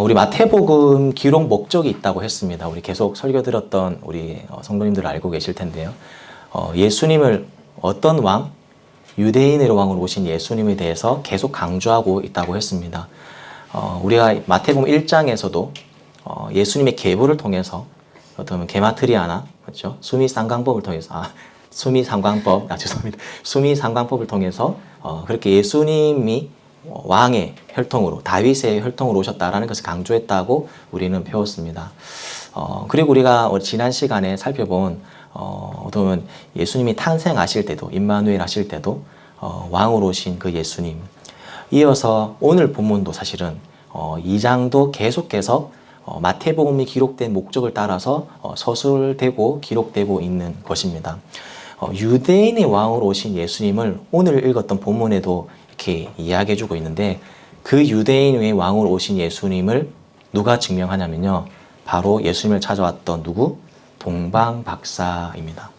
우리 마태복음 기록 목적이 있다고 했습니다. 우리 계속 설교 들었던 우리 성도님들 알고 계실 텐데요. 예수님을 어떤 왕? 유대인의 왕으로 오신 예수님에 대해서 계속 강조하고 있다고 했습니다. 우리가 마태복음 1장에서도 예수님의 계보를 통해서 어떤 게마트리아나 그렇죠? 수미상관법을 통해서 죄송합니다. 수미상관법을 통해서 그렇게 예수님이 왕의 혈통으로 다윗의 혈통으로 오셨다라는 것을 강조했다고 우리는 배웠습니다. 그리고 우리가 지난 시간에 살펴본 어떤 예수님이 탄생하실 때도 임마누엘 하실 때도 왕으로 오신 그 예수님 이어서 오늘 본문도 사실은 2장도 계속해서 마태복음이 기록된 목적을 따라서 서술되고 기록되고 있는 것입니다. 유대인의 왕으로 오신 예수님을 오늘 읽었던 본문에도 이렇게 이야기해주고 있는데 그 유대인의 왕으로 오신 예수님을 누가 증명하냐면요. 바로 예수님을 찾아왔던 누구? 동방박사입니다.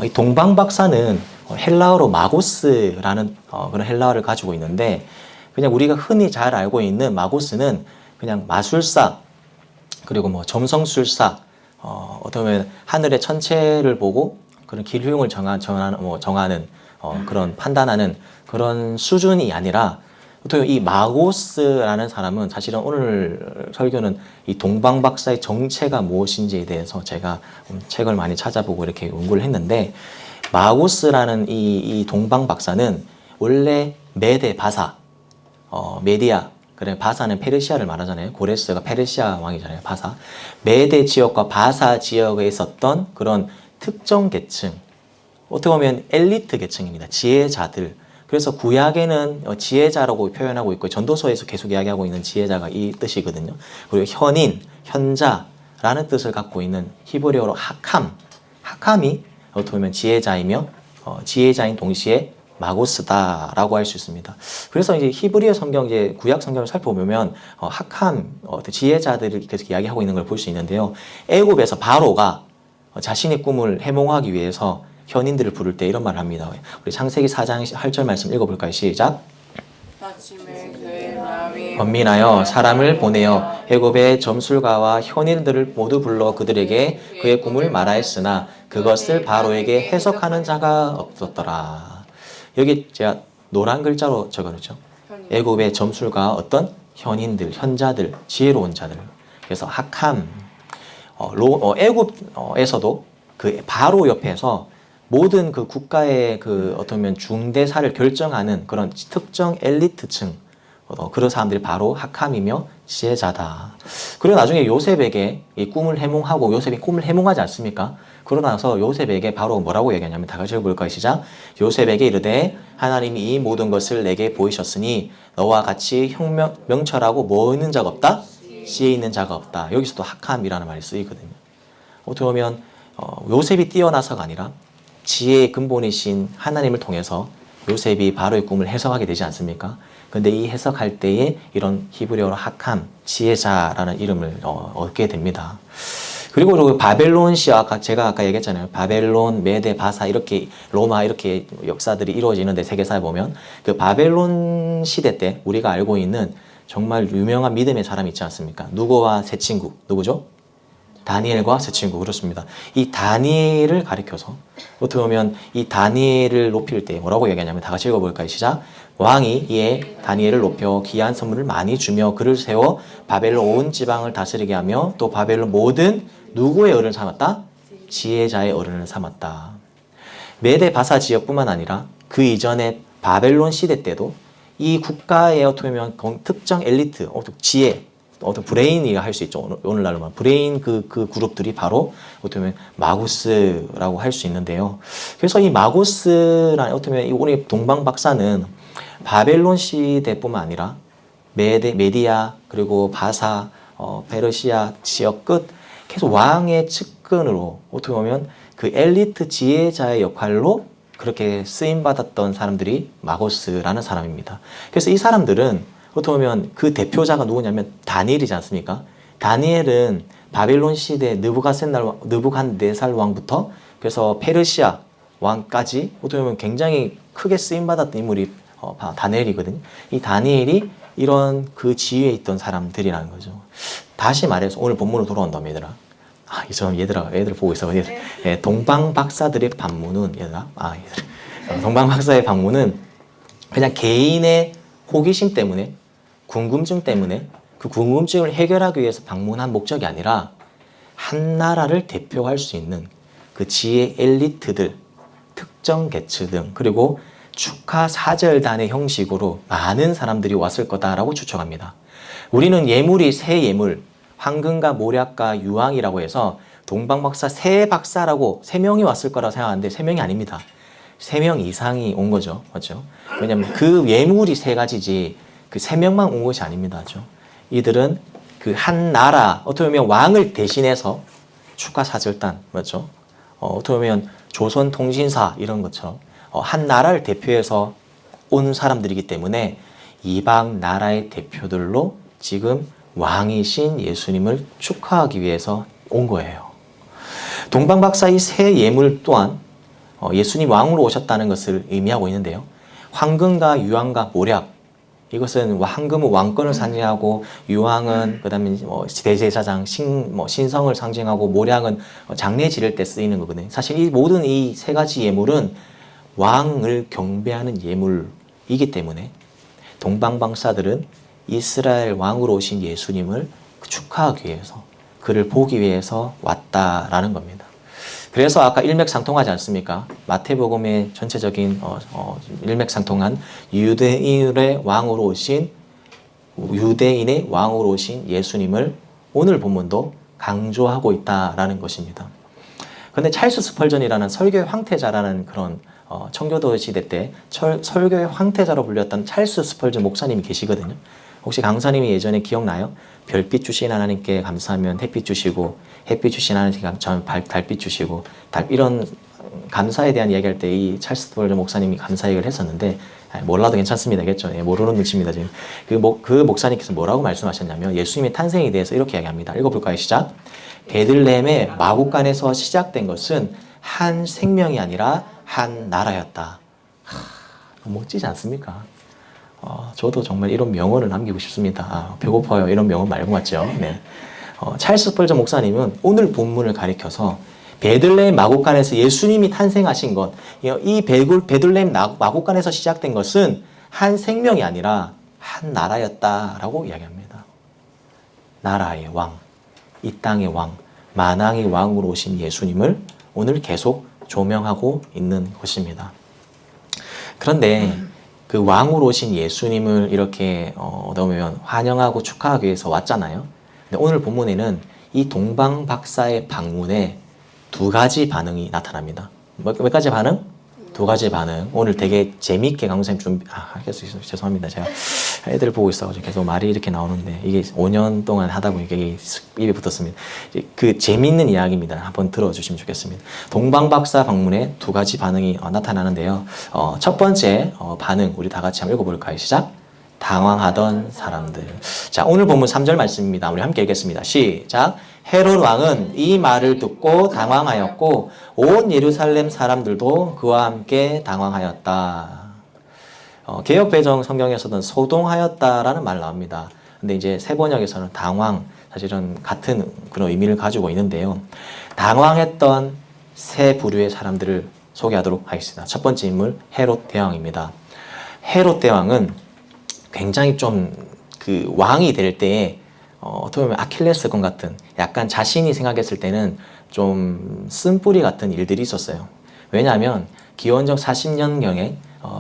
이 동방박사는 헬라어로 마고스라는 그런 헬라어를 가지고 있는데 그냥 우리가 흔히 잘 알고 있는 마고스는 그냥 마술사 그리고 뭐 점성술사 어떻게 보면 하늘의 천체를 보고 그런 기류형을 정하는 그런 판단하는 그런 수준이 아니라 이 마고스라는 사람은 사실은 오늘 설교는 이 동방박사의 정체가 무엇인지에 대해서 제가 책을 많이 찾아보고 이렇게 연구를 했는데 마고스라는 이 동방박사는 원래 메데 바사 메디아 그래 바사는 페르시아를 말하잖아요. 고레스가 페르시아 왕이잖아요. 바사 메데 지역과 바사 지역에 있었던 그런 특정 계층 어떻게 보면 엘리트 계층입니다. 지혜자들. 그래서 구약에는 지혜자라고 표현하고 있고 전도서에서 계속 이야기하고 있는 지혜자가 이 뜻이거든요. 그리고 현인, 현자라는 뜻을 갖고 있는 히브리어로 하캄이 어떻게 보면 지혜자이며 지혜자인 동시에 마고스다라고 할 수 있습니다. 그래서 이제 히브리어 성경 이제 구약 성경을 살펴보면 지혜자들을 계속 이야기하고 있는 걸 볼 수 있는데요. 애굽에서 바로가 자신의 꿈을 해몽하기 위해서 현인들을 부를 때 이런 말을 합니다. 우리 창세기 4장 8절 말씀 읽어볼까요? 시작. 아침에 그의 마음이 번민하여 사람을 보내어 애굽의 점술가와 현인들을 모두 불러 그들에게 그의 꿈을 말하였으나 그것을 바로에게 해석하는 자가 없었더라. 여기 제가 노란 글자로 적어놓죠. 애굽의 점술가 어떤 현인들, 현자들, 지혜로운 자들. 그래서 하캄. 애굽에서도 그 바로 옆에서 모든 그 국가의 그 어떻게 중대사를 결정하는 그런 특정 엘리트층 그런 사람들이 바로 하캄이며 지혜자다. 그리고 나중에 요셉에게 이 꿈을 해몽하고 요셉이 꿈을 해몽하지 않습니까? 그러고 나서 요셉에게 바로 뭐라고 얘기하냐면 다 같이 읽어볼까요? 시작. 요셉에게 이르되 하나님이 이 모든 것을 내게 보이셨으니 너와 같이 명철하고 뭐 있는 자가 없다? 지혜 있는 자가 없다. 여기서도 하캄이라는 말이 쓰이거든요. 어떻게 보면 요셉이 뛰어나서가 아니라 지혜의 근본이신 하나님을 통해서 요셉이 바로의 꿈을 해석하게 되지 않습니까? 근데 이 해석할 때에 이런 히브리어로 하캄, 지혜자라는 이름을 얻게 됩니다. 그리고 바벨론시아, 제가 아까 얘기했잖아요. 바벨론, 메데, 바사 이렇게 로마 이렇게 역사들이 이루어지는데 세계사에 보면 그 바벨론 시대 때 우리가 알고 있는 정말 유명한 믿음의 사람이 있지 않습니까? 누구와 세 친구, 누구죠? 다니엘과 세 친구 그렇습니다. 이 다니엘을 가리켜서 어떻게 보면 이 다니엘을 높일 때 뭐라고 얘기하냐면 다 같이 읽어볼까요? 시작. 왕이 이에 다니엘을 높여 귀한 선물을 많이 주며 그를 세워 바벨론 온 지방을 다스리게 하며 또 바벨론 모든 누구의 어른을 삼았다? 지혜자의 어른을 삼았다. 메데 바사 지역뿐만 아니라 그 이전에 바벨론 시대 때도 이 국가의 어떻게 보면 특정 엘리트, 지혜 어떤 브레인이가 할 수 있죠. 오늘날로 말하면 브레인 그 그룹들이 바로 어떻게 보면 마구스라고 할 수 있는데요. 그래서 이 마구스라는 어떻게 보면 우리 동방 박사는 바벨론 시대뿐만 아니라 메디아 그리고 바사, 페르시아 지역 끝 계속 왕의 측근으로 어떻게 보면 그 엘리트 지혜자의 역할로 그렇게 쓰임 받았던 사람들이 마고스라는 사람입니다. 그래서 이 사람들은 어떻게 보면 그 대표자가 누구냐면 다니엘이지 않습니까? 다니엘은 바벨론 시대 느부갓네살 왕부터 그래서 페르시아 왕까지 어떻게 보면 굉장히 크게 쓰임받았던 인물이 다니엘이거든요. 이 다니엘이 이런 그 지위에 있던 사람들이라는 거죠. 다시 말해서 오늘 본문으로 돌아온다면 얘들아. 아, 얘들 보고 있어. 얘들. 예, 동방 박사들의 반문은 얘들아. 얘들. 동방 박사의 반문은 그냥 개인의 호기심 때문에, 궁금증 때문에 그 궁금증을 해결하기 위해서 방문한 목적이 아니라 한 나라를 대표할 수 있는 그 지혜 엘리트들, 특정 계층 등, 그리고 축하 사절단의 형식으로 많은 사람들이 왔을 거다라고 추측합니다. 우리는 예물이 세 예물, 황금과 모략과 유황이라고 해서 동방박사 세 박사라고 세 명이 왔을 거라고 생각하는데 세 명이 아닙니다. 3명 이상이 온 거죠. 맞죠? 왜냐하면 그 예물이 세 가지지 그 3명만 온 것이 아닙니다. 맞죠? 이들은 그 한 나라, 어떻게 보면 왕을 대신해서 축하사절단, 맞죠? 어떻게 보면 조선통신사 이런 것처럼 한 나라를 대표해서 온 사람들이기 때문에 이방 나라의 대표들로 지금 왕이신 예수님을 축하하기 위해서 온 거예요. 동방박사 이 세 예물 또한 예수님 왕으로 오셨다는 것을 의미하고 있는데요. 황금과 유황과 모략, 이것은 황금은 왕권을 상징하고 유황은 그다음에 대제사장 신성을 상징하고 모략은 장례 지를 때 쓰이는 거거든요. 사실 이 모든 이 세 가지 예물은 왕을 경배하는 예물이기 때문에 동방박사들은 이스라엘 왕으로 오신 예수님을 축하하기 위해서, 그를 보기 위해서 왔다라는 겁니다. 그래서 아까 일맥상통하지 않습니까? 마태복음의 전체적인 일맥상통한 유대인의 왕으로 오신 예수님을 오늘 본문도 강조하고 있다라는 것입니다. 그런데 찰스 스펄전이라는 설교의 황태자라는 그런 청교도 시대 때 설교의 황태자로 불렸던 찰스 스펄전 목사님이 계시거든요. 혹시 강사님이 예전에 기억나요? 별빛 주신 하나님께 감사하면 햇빛 주시고, 햇빛 주신 하나님께 감사하면 달빛 주시고, 이런 감사에 대한 이야기할 때 이 찰스 스펄전 목사님이 감사 얘기를 했었는데, 몰라도 괜찮습니다. 겠죠? 모르는 눈치입니다. 지금 그 목사님께서 뭐라고 말씀하셨냐면 예수님의 탄생에 대해서 이렇게 이야기합니다. 읽어볼까요? 시작. 베들레헴의 마구간에서 시작된 것은 한 생명이 아니라 한 나라였다. 멋지지 않습니까? 저도 정말 이런 명언을 남기고 싶습니다. 배고파요. 이런 명언 말고 맞죠? 네. 찰스 스펄전 목사님은 오늘 본문을 가리켜서 베들레헴 마구간에서 예수님이 탄생하신 것, 이 베들레헴 마구간에서 시작된 것은 한 생명이 아니라 한 나라였다라고 이야기합니다. 나라의 왕, 이 땅의 왕, 만왕의 왕으로 오신 예수님을 오늘 계속 조명하고 있는 것입니다. 그런데 그 왕으로 오신 예수님을 이렇게 보면 환영하고 축하하기 위해서 왔잖아요. 근데 오늘 본문에는 이 동방 박사의 방문에 두 가지 반응이 나타납니다. 몇 가지 반응? 두 가지 반응. 오늘 되게 재미있게 강사님 죄송합니다. 제가 애들 보고 있어가지고 계속 말이 이렇게 나오는데 이게 5년 동안 하다 보니까 이게 입에 붙었습니다. 그 재미있는 이야기입니다. 한번 들어주시면 좋겠습니다. 동방박사 방문에 두 가지 반응이 나타나는데요. 첫 번째 반응 우리 다 같이 한번 읽어볼까요? 시작. 당황하던 사람들. 자, 오늘 본문 3절 말씀입니다. 우리 함께 읽겠습니다. 시작. 헤롯 왕은 이 말을 듣고 당황하였고 온 예루살렘 사람들도 그와 함께 당황하였다. 개역 배정 성경에서는 소동하였다라는 말 나옵니다. 근데 이제 새 번역에서는 당황, 사실은 같은 그런 의미를 가지고 있는데요. 당황했던 세 부류의 사람들을 소개하도록 하겠습니다. 첫 번째 인물 헤롯 대왕입니다. 헤롯 대왕은 굉장히 좀 그 왕이 될 때에 어떻게 보면 아킬레스건 같은, 약간 자신이 생각했을 때는 좀 쓴뿌리 같은 일들이 있었어요. 왜냐하면 기원전 40년경에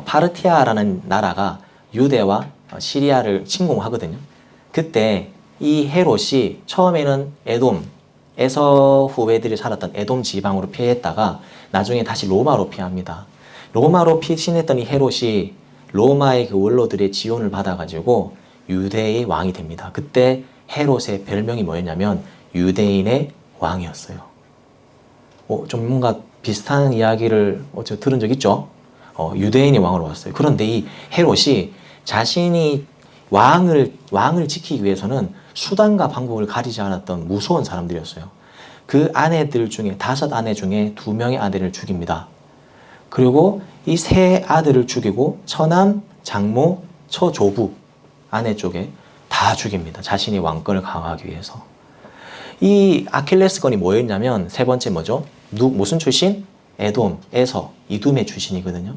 파르티아라는 나라가 유대와 시리아를 침공하거든요. 그때 이 헤롯이 처음에는 에돔에서 후배들이 살았던 에돔 지방으로 피했다가 나중에 다시 로마로 피합니다. 로마로 피신했던 이 헤롯이 로마의 그 원로들의 지원을 받아가지고 유대의 왕이 됩니다. 그때 헤롯의 별명이 뭐였냐면 유대인의 왕이었어요. 좀 뭔가 비슷한 이야기를 들은 적 있죠? 유대인이 왕으로 왔어요. 그런데 이 헤롯이 자신이 왕을 지키기 위해서는 수단과 방법을 가리지 않았던 무서운 사람들이었어요. 그 아내들 중에 5 아내 중에 2명의 아들을 죽입니다. 그리고 이 3 아들을 죽이고 처남, 장모, 처조부 아내 쪽에 다 죽입니다. 자신이 왕권을 강화하기 위해서. 이 아킬레스건이 뭐였냐면 세 번째 뭐죠? 무슨 출신? 에돔, 에서, 이둠의 출신이거든요.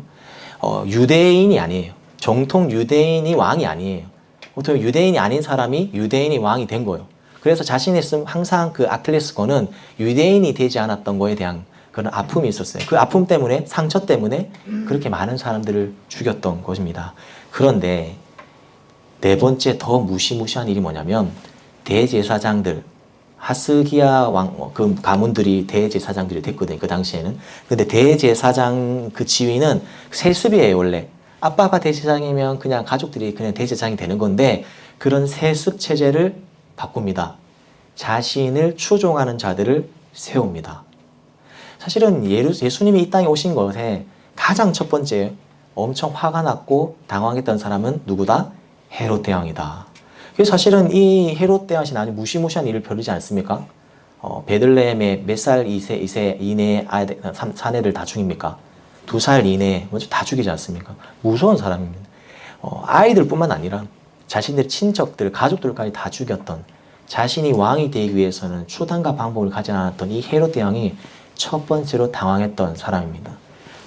유대인이 아니에요. 정통 유대인이 왕이 아니에요. 보통 유대인이 아닌 사람이 유대인이 왕이 된 거예요. 그래서 자신이 쓴 항상 그 아킬레스건은 유대인이 되지 않았던 거에 대한 그런 아픔이 있었어요. 그 아픔 때문에, 상처 때문에 그렇게 많은 사람들을 죽였던 것입니다. 그런데 네 번째 더 무시무시한 일이 뭐냐면 대제사장들, 하스기야 왕, 그 가문들이 대제사장들이 됐거든요. 그 당시에는. 근데 대제사장 그 지위는 세습이에요, 원래. 아빠가 대제사장이면 그냥 가족들이 그냥 대제사장이 되는 건데 그런 세습 체제를 바꿉니다. 자신을 추종하는 자들을 세웁니다. 사실은 예수님이 이 땅에 오신 것에 가장 첫 번째 엄청 화가 났고 당황했던 사람은 누구다? 헤롯 대왕이다. 그래서 사실은 이 헤롯 대왕이 아주 무시무시한 일을 벌이지 않습니까? 베들레헴에 몇 살 이내의 사내들 다 죽입니까? 2살 이내에 먼저 다 죽이지 않습니까? 무서운 사람입니다. 아이들뿐만 아니라 자신들의 친척들, 가족들까지 다 죽였던 자신이 왕이 되기 위해서는 수단과 방법을 가지 않았던 이 헤롯 대왕이 첫 번째로 당황했던 사람입니다.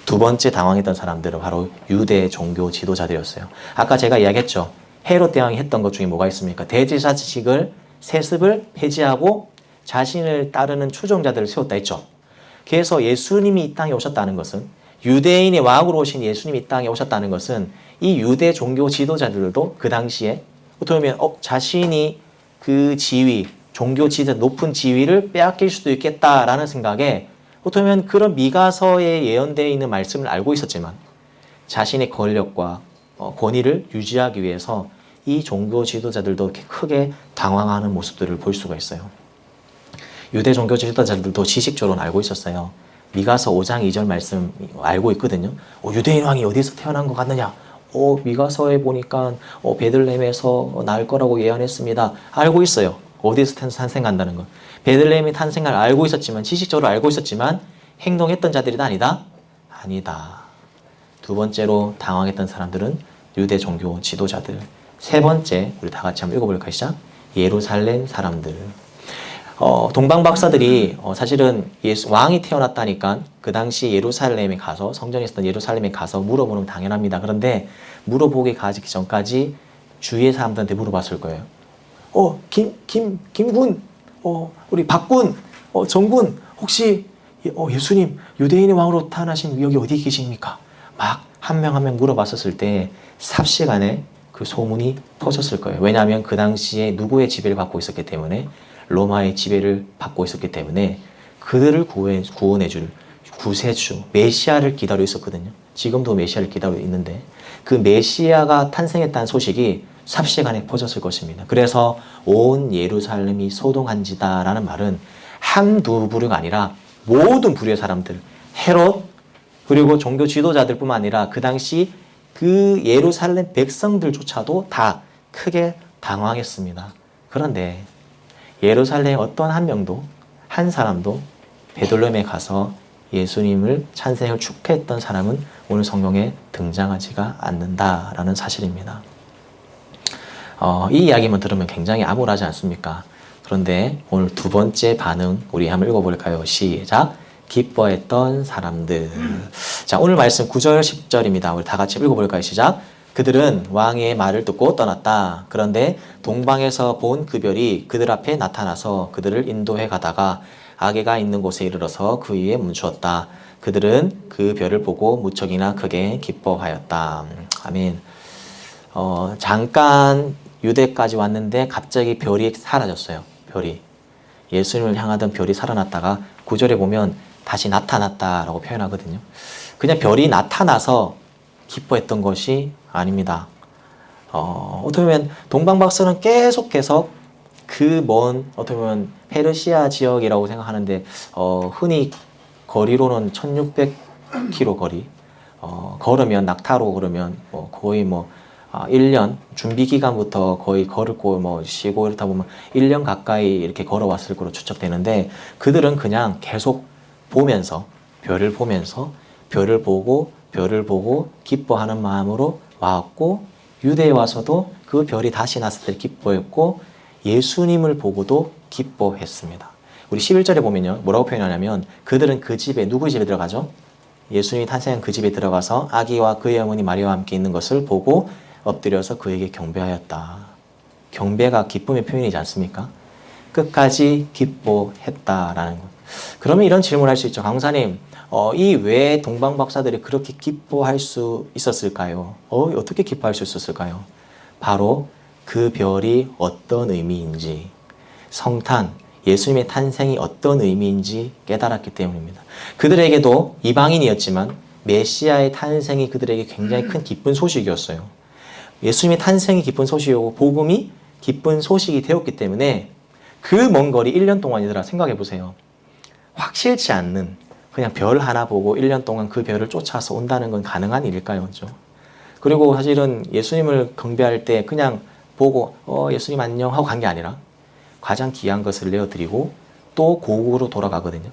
두 번째 당황했던 사람들은 바로 유대 종교 지도자들이었어요. 아까 제가 이야기했죠. 헤롯 대왕이 했던 것 중에 뭐가 있습니까? 대제사직을 세습을 폐지하고 자신을 따르는 추종자들을 세웠다 했죠. 그래서 예수님이 이 땅에 오셨다는 것은 유대인의 왕으로 오신 예수님이 이 땅에 오셨다는 것은 이 유대 종교 지도자들도 그 당시에 어떻게 보면 자신이 그 지위, 종교 지도자 높은 지위를 빼앗길 수도 있겠다라는 생각에 어떻게 보면 그런 미가서에 예언되어 있는 말씀을 알고 있었지만 자신의 권력과 권위를 유지하기 위해서 이 종교 지도자들도 크게 당황하는 모습들을 볼 수가 있어요. 유대 종교 지도자들도 지식적으로는 알고 있었어요. 미가서 5장 2절 말씀 알고 있거든요. 유대인 왕이 어디서 태어난 것 같느냐? 미가서에 보니까 베들레헴에서 날 거라고 예언했습니다. 알고 있어요. 어디서 탄생한다는 거. 베들레헴이 탄생을 알고 있었지만 지식적으로 알고 있었지만 행동했던 자들이다 아니다? 아니다. 두 번째로 당황했던 사람들은 유대 종교 지도자들. 세 번째 우리 다 같이 한번 읽어볼까요? 시작. 예루살렘 사람들. 동방 박사들이 사실은 왕이 태어났다니까 그 당시 예루살렘에 가서 성전에 있었던 예루살렘에 가서 물어보는 건 당연합니다. 그런데 물어보기 가기 전까지 주위의 사람들한테 물어봤을 거예요. 김군, 우리 박군, 정군, 혹시 예수님 유대인의 왕으로 태어나신 여기 어디 계십니까? 막 한 명 한 명 물어봤었을 때 삽시간에 그 소문이 퍼졌을 거예요. 왜냐하면 그 당시에 누구의 지배를 받고 있었기 때문에 로마의 지배를 받고 있었기 때문에 그들을 구원해줄 구세주, 메시아를 기다리고 있었거든요. 지금도 메시아를 기다리고 있는데 그 메시아가 탄생했다는 소식이 삽시간에 퍼졌을 것입니다. 그래서 온 예루살렘이 소동한지다라는 말은 한두 부류가 아니라 모든 부류의 사람들, 헤롯 그리고 종교 지도자들뿐만 아니라 그 당시 그 예루살렘 백성들조차도 다 크게 당황했습니다. 그런데 예루살렘 어떤 한 명도 한 사람도 베들레헴에 가서 예수님을 찬생을 축하했던 사람은 오늘 성경에 등장하지가 않는다라는 사실입니다. 이 이야기만 들으면 굉장히 암울하지 않습니까? 그런데 오늘 두 번째 반응 우리 한번 읽어볼까요? 시작! 기뻐했던 사람들. 자, 오늘 말씀 9절 10절입니다. 우리 다 같이 읽어볼까요? 시작! 그들은 왕의 말을 듣고 떠났다. 그런데 동방에서 본 그 별이 그들 앞에 나타나서 그들을 인도해 가다가 아게가 있는 곳에 이르러서 그 위에 멈추었다. 그들은 그 별을 보고 무척이나 크게 기뻐하였다. 아멘. 잠깐 유대까지 왔는데 갑자기 별이 사라졌어요. 별이. 예수님을 향하던 별이 살아났다가 9절에 보면 다시 나타났다라고 표현하거든요. 그냥 별이 나타나서 기뻐했던 것이 아닙니다. 어떻게 보면 동방박사는 계속해서 그 먼 어떻게 보면 페르시아 지역이라고 생각하는데 흔히 거리로는 1600km 거리 걸으면 낙타로 걸으면 거의 1년 준비 기간부터 거의 걸고 쉬고 이렇다 보면 1년 가까이 이렇게 걸어왔을 거로 추측되는데 그들은 그냥 계속 보면서 별을 보고 기뻐하는 마음으로 왔고 유대에 와서도 그 별이 다시 났을 때 기뻐했고 예수님을 보고도 기뻐했습니다. 우리 11절에 보면요. 뭐라고 표현하냐면 그들은 그 집에 누구 집에 들어가죠? 예수님이 탄생한 그 집에 들어가서 아기와 그의 어머니 마리아와 함께 있는 것을 보고 엎드려서 그에게 경배하였다. 경배가 기쁨의 표현이지 않습니까? 끝까지 기뻐했다라는 것. 그러면 이런 질문을 할 수 있죠. 강사님, 이 왜 동방 박사들이 그렇게 기뻐할 수 있었을까요? 어떻게 기뻐할 수 있었을까요? 바로 그 별이 어떤 의미인지, 성탄, 예수님의 탄생이 어떤 의미인지 깨달았기 때문입니다. 그들에게도 이방인이었지만 메시아의 탄생이 그들에게 굉장히 큰 기쁜 소식이었어요. 예수님의 탄생이 기쁜 소식이고 복음이 기쁜 소식이 되었기 때문에 그 먼 거리 1년 동안이더라. 생각해 보세요. 확실치 않는 그냥 별 하나 보고 1년 동안 그 별을 쫓아서 온다는 건 가능한 일일까요? 그렇죠? 그리고 사실은 예수님을 경배할 때 그냥 보고 예수님 안녕 하고 간 게 아니라 가장 귀한 것을 내어드리고 또 고국으로 돌아가거든요.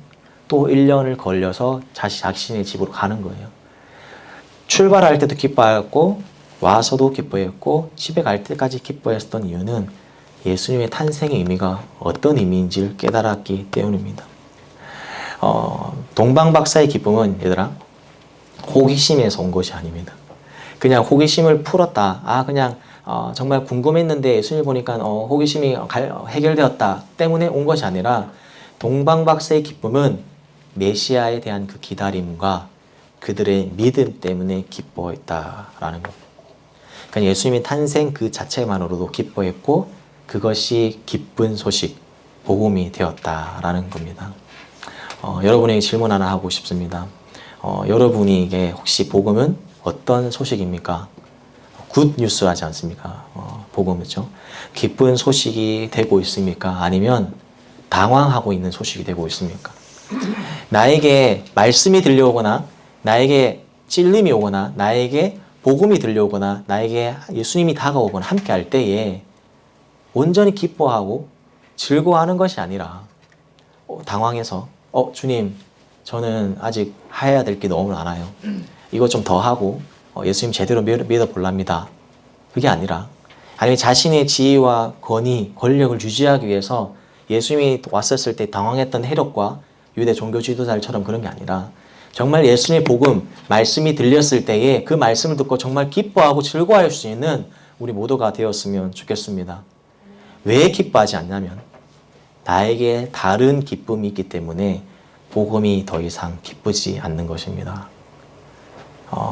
또 1년을 걸려서 자신의 집으로 가는 거예요. 출발할 때도 기뻐하였고 와서도 기뻐했고 집에 갈 때까지 기뻐했던 이유는 예수님의 탄생의 의미가 어떤 의미인지를 깨달았기 때문입니다. 동방박사의 기쁨은 얘들아 호기심에서 온 것이 아닙니다. 그냥 호기심을 풀었다. 그냥 정말 궁금했는데 예수님을 보니까 호기심이 해결되었다 때문에 온 것이 아니라 동방박사의 기쁨은 메시아에 대한 그 기다림과 그들의 믿음 때문에 기뻐했다라는 것. 그러니까 예수님의 탄생 그 자체만으로도 기뻐했고 그것이 기쁜 소식, 복음이 되었다라는 겁니다. 여러분에게 질문 하나 하고 싶습니다. 여러분에게 혹시 복음은 어떤 소식입니까? 굿 뉴스 하지 않습니까? 복음이죠. 기쁜 소식이 되고 있습니까? 아니면 당황하고 있는 소식이 되고 있습니까? 나에게 말씀이 들려오거나 나에게 찔림이 오거나 나에게 복음이 들려오거나 나에게 예수님이 다가오거나 함께 할 때에 온전히 기뻐하고 즐거워하는 것이 아니라 당황해서 주님 저는 아직 해야 될 게 너무 많아요. 이거 좀 더 하고 예수님 제대로 믿어볼랍니다. 그게 아니라 아니면 자신의 지위와 권위, 권력을 유지하기 위해서 예수님이 왔었을 때 당황했던 헤롯과 유대 종교 지도자들처럼 그런 게 아니라 정말 예수님의 복음, 말씀이 들렸을 때에 그 말씀을 듣고 정말 기뻐하고 즐거워할 수 있는 우리 모두가 되었으면 좋겠습니다. 왜 기뻐하지 않냐면 나에게 다른 기쁨이 있기 때문에 복음이 더 이상 기쁘지 않는 것입니다.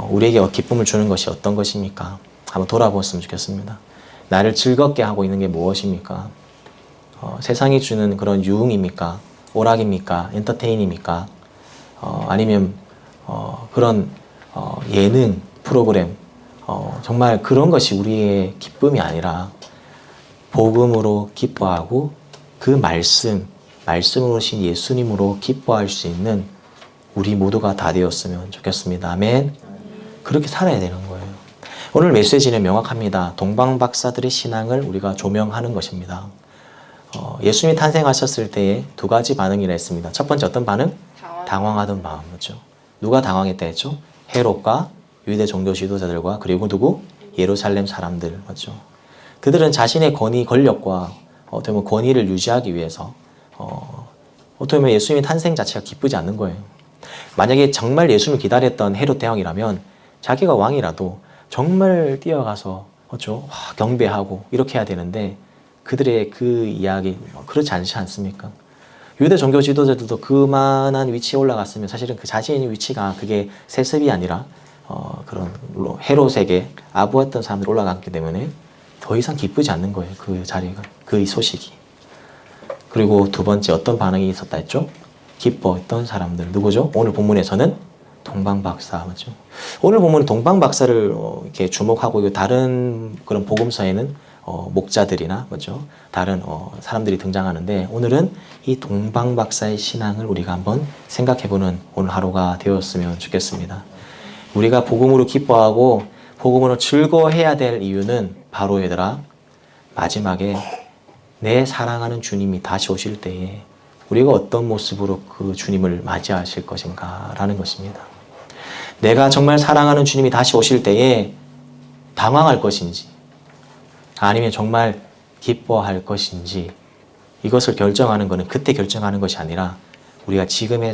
우리에게 기쁨을 주는 것이 어떤 것입니까? 한번 돌아보았으면 좋겠습니다. 나를 즐겁게 하고 있는 게 무엇입니까? 세상이 주는 그런 유흥입니까? 오락입니까? 엔터테인입니까? 아니면 그런 예능 프로그램 정말 그런 것이 우리의 기쁨이 아니라 복음으로 기뻐하고 그 말씀으로 오신 예수님으로 기뻐할 수 있는 우리 모두가 다 되었으면 좋겠습니다. 아멘. 그렇게 살아야 되는 거예요. 오늘 메시지는 명확합니다. 동방박사들의 신앙을 우리가 조명하는 것입니다. 예수님이 탄생하셨을 때에 두 가지 반응이라 했습니다. 첫 번째 어떤 반응? 당황하던 마음이죠. 누가 당황했다 했죠? 헤롯과 유대 종교 지도자들과 그리고 누구? 예루살렘 사람들 맞죠? 그들은 자신의 권위, 권력과 어떻게 보면 권위를 유지하기 위해서 어떻게 보면 예수님의 탄생 자체가 기쁘지 않는 거예요. 만약에 정말 예수님을 기다렸던 헤롯 대왕이라면 자기가 왕이라도 정말 뛰어가서 그렇죠? 경배하고 이렇게 해야 되는데 그들의 그 이야기 그렇지 않지 않습니까? 유대 종교 지도자들도 그만한 위치에 올라갔으면 사실은 그 자신의 위치가 그게 세습이 아니라 그런 헤롯에게 아부했던 사람들이 올라갔기 때문에 더 이상 기쁘지 않는 거예요. 그 자리가, 그 소식이. 그리고 두 번째 어떤 반응이 있었다 했죠? 기뻐했던 사람들. 누구죠? 오늘 본문에서는 동방박사. 맞죠? 오늘 본문은 동방박사를 이렇게 주목하고 다른 그런 복음서에는 목자들이나 맞죠? 다른 사람들이 등장하는데 오늘은 이 동방박사의 신앙을 우리가 한번 생각해보는 오늘 하루가 되었으면 좋겠습니다. 우리가 복음으로 기뻐하고 복음으로 즐거워해야 될 이유는 바로 얘들아 마지막에 내 사랑하는 주님이 다시 오실 때에 우리가 어떤 모습으로 그 주님을 맞이하실 것인가 라는 것입니다. 내가 정말 사랑하는 주님이 다시 오실 때에 당황할 것인지 아니면 정말 기뻐할 것인지, 이것을 결정하는 것은 그때 결정하는 것이 아니라 우리가 지금의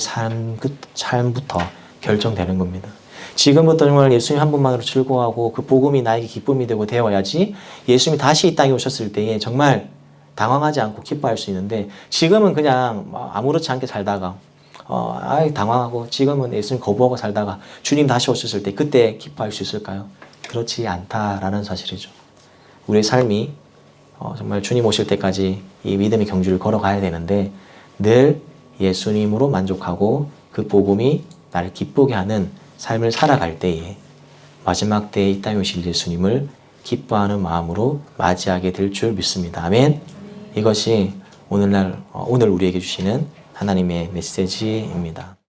삶부터 결정되는 겁니다. 지금부터 정말 예수님 한 분만으로 즐거워하고 그 복음이 나에게 기쁨이 되고 되어야지 예수님이 다시 이 땅에 오셨을 때에 정말 당황하지 않고 기뻐할 수 있는데, 지금은 그냥 아무렇지 않게 살다가 당황하고 지금은 예수님 거부하고 살다가 주님 다시 오셨을 때 그때 기뻐할 수 있을까요? 그렇지 않다라는 사실이죠. 우리의 삶이 정말 주님 오실 때까지 이 믿음의 경주를 걸어가야 되는데, 늘 예수님으로 만족하고 그 복음이 나를 기쁘게 하는 삶을 살아갈 때에 마지막 때에 이 땅에 오실 예수님을 기뻐하는 마음으로 맞이하게 될 줄 믿습니다. 아멘. 이것이 오늘 우리에게 주시는 하나님의 메시지입니다.